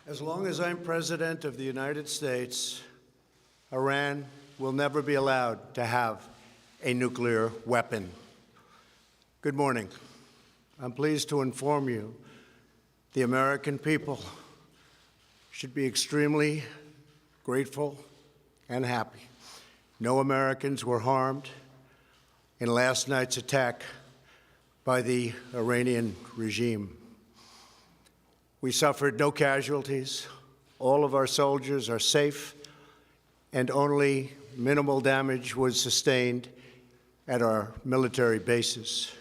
As long as I'm President of the United States, Iran will never be allowed to have a nuclear weapon. Good morning. I'm pleased to inform you the American people should be extremely grateful and happy. No Americans were harmed in last night's attack by the Iranian regime. We suffered no casualties. All of our soldiers are safe, and only minimal damage was sustained at our military bases.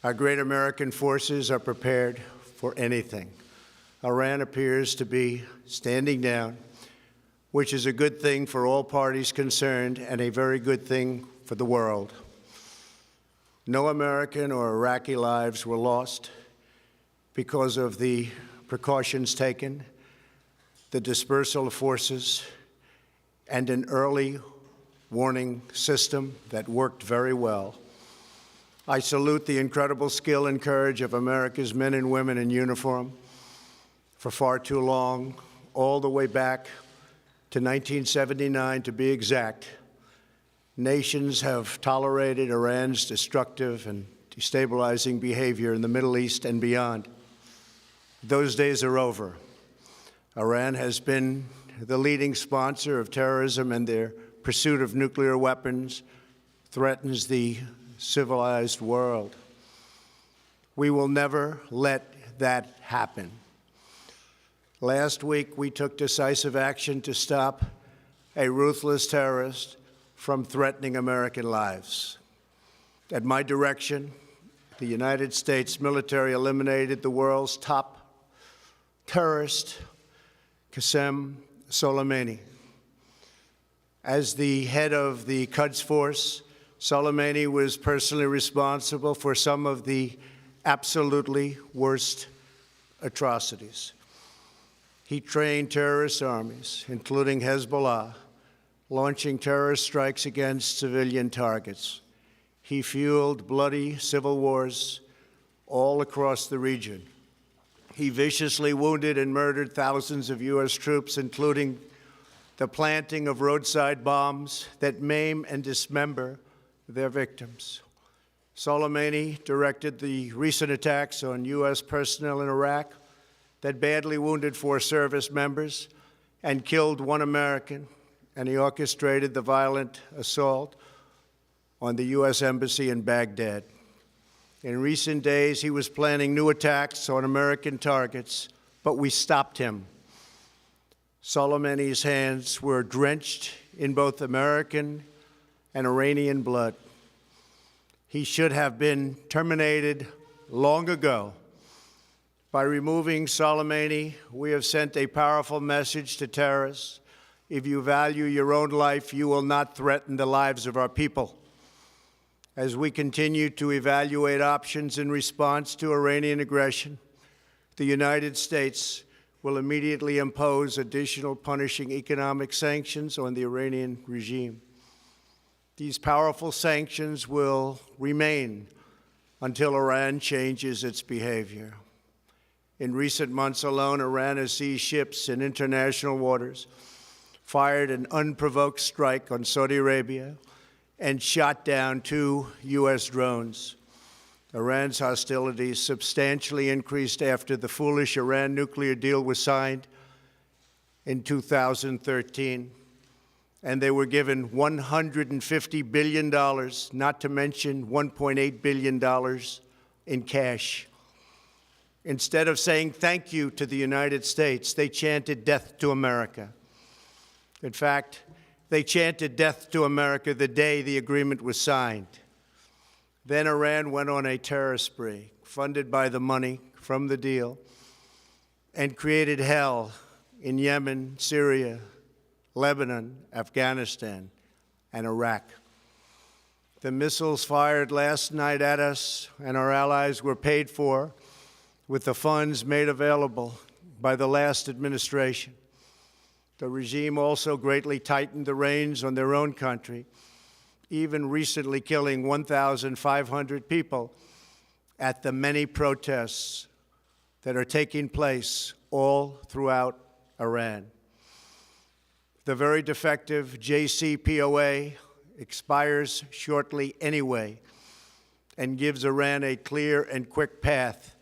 Our great American forces are prepared for anything. Iran appears to be standing down, which is a good thing for all parties concerned and a very good thing for the world. No American or Iraqi lives were lost because of the precautions taken, the dispersal of forces, and an early warning system that worked very well. I salute the incredible skill and courage of America's men and women in uniform. For far too long, all the way back to 1979 to be exact, nations have tolerated Iran's destructive and destabilizing behavior in the Middle East and beyond. Those days are over. Iran has been the leading sponsor of terrorism, and their pursuit of nuclear weapons threatens the civilized world. We will never let that happen. Last week, we took decisive action to stop a ruthless terrorist from threatening American lives. At my direction, the United States military eliminated the world's top terrorist, Qasem Soleimani. As the head of the Quds Force, Soleimani was personally responsible for some of the absolutely worst atrocities. He trained terrorist armies, including Hezbollah, launching terrorist strikes against civilian targets. He fueled bloody civil wars all across the region. He viciously wounded and murdered thousands of U.S. troops, including the planting of roadside bombs that maim and dismember their victims. Soleimani directed the recent attacks on U.S. personnel in Iraq that badly wounded 4 service members and killed 1 American, and he orchestrated the violent assault on the U.S. Embassy in Baghdad. In recent days, he was planning new attacks on American targets, but we stopped him. Soleimani's hands were drenched in both American and Iranian blood. He should have been terminated long ago. By removing Soleimani, we have sent a powerful message to terrorists. If you value your own life, you will not threaten the lives of our people. As we continue to evaluate options in response to Iranian aggression, the United States will immediately impose additional punishing economic sanctions on the Iranian regime. These powerful sanctions will remain until Iran changes its behavior. In recent months alone, Iran has seized ships in international waters, fired an unprovoked strike on Saudi Arabia, and shot down 2 U.S. drones. Iran's hostilities substantially increased after the foolish Iran nuclear deal was signed in 2013, and they were given $150 billion, not to mention $1.8 billion in cash. Instead of saying thank you to the United States, they chanted death to America. In fact, they chanted death to America the day the agreement was signed. Then Iran went on a terror spree, funded by the money from the deal, and created hell in Yemen, Syria, Lebanon, Afghanistan, and Iraq. The missiles fired last night at us and our allies were paid for with the funds made available by the last administration. The regime also greatly tightened the reins on their own country, even recently killing 1,500 people at the many protests that are taking place all throughout Iran. The very defective JCPOA expires shortly anyway and gives Iran a clear and quick path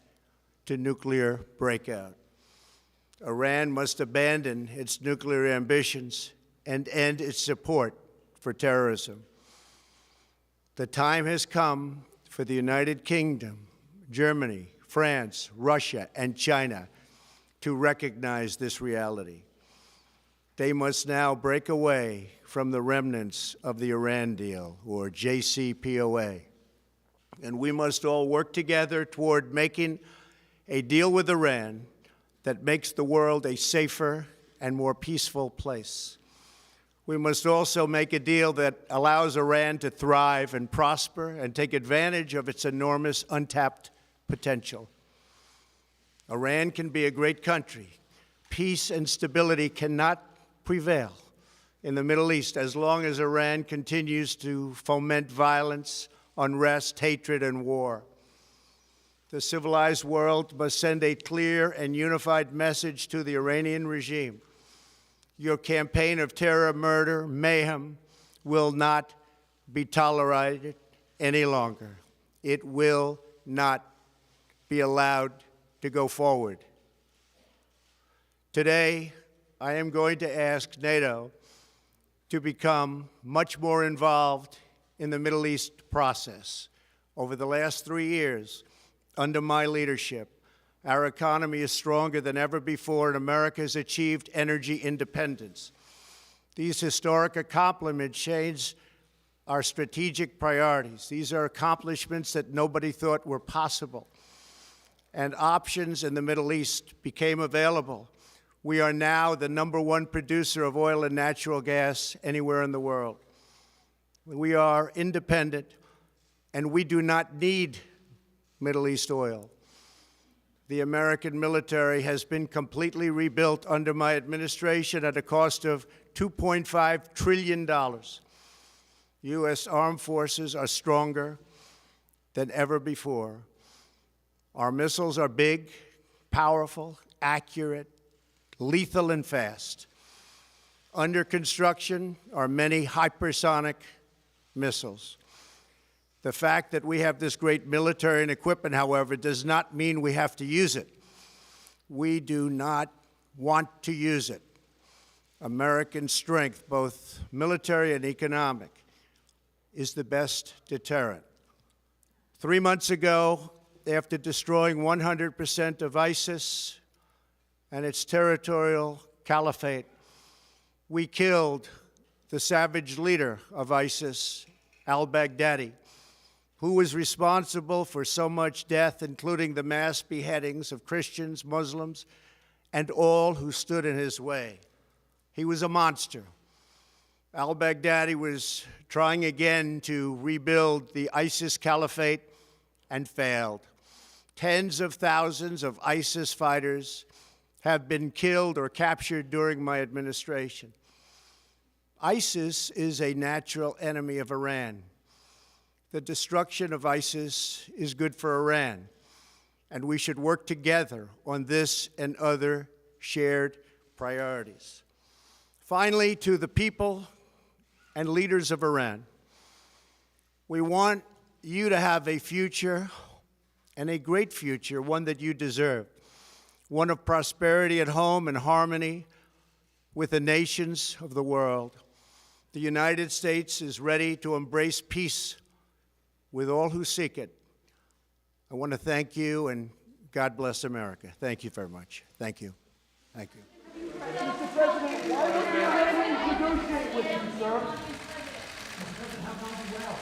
to nuclear breakout. Iran must abandon its nuclear ambitions and end its support for terrorism. The time has come for the United Kingdom, Germany, France, Russia, and China to recognize this reality. They must now break away from the remnants of the Iran deal, or JCPOA. And we must all work together toward making a deal with Iran that makes the world a safer and more peaceful place. We must also make a deal that allows Iran to thrive and prosper and take advantage of its enormous untapped potential. Iran can be a great country. Peace and stability cannot prevail in the Middle East as long as Iran continues to foment violence, unrest, hatred, and war. The civilized world must send a clear and unified message to the Iranian regime. Your campaign of terror, murder, mayhem will not be tolerated any longer. It will not be allowed to go forward. Today, I am going to ask NATO to become much more involved in the Middle East process. Over the last 3 years, under my leadership, our economy is stronger than ever before, and America has achieved energy independence. These historic accomplishments change our strategic priorities. These are accomplishments that nobody thought were possible. And options in the Middle East became available. We are now the #1 producer of oil and natural gas anywhere in the world. We are independent, and we do not need Middle East oil. The American military has been completely rebuilt under my administration at a cost of $2.5 trillion. U.S. armed forces are stronger than ever before. Our missiles are big, powerful, accurate, lethal, and fast. Under construction are many hypersonic missiles. The fact that we have this great military and equipment, however, does not mean we have to use it. We do not want to use it. American strength, both military and economic, is the best deterrent. 3 months ago, after destroying 100% of ISIS and its territorial caliphate, we killed the savage leader of ISIS, al-Baghdadi, who was responsible for so much death, including the mass beheadings of Christians, Muslims, and all who stood in his way. He was a monster. Al-Baghdadi was trying again to rebuild the ISIS caliphate and failed. Tens of thousands of ISIS fighters have been killed or captured during my administration. ISIS is a natural enemy of Iran. The destruction of ISIS is good for Iran, and we should work together on this and other shared priorities. Finally, to the people and leaders of Iran, we want you to have a future, and a great future, one that you deserve, one of prosperity at home and harmony with the nations of the world. The United States is ready to embrace peace with all who seek it. I want to thank you, and God bless America. Thank you very much. Thank you. Thank you. Mr. President, why were the Iranians negotiate with you, sir? Mr. President, how about you well?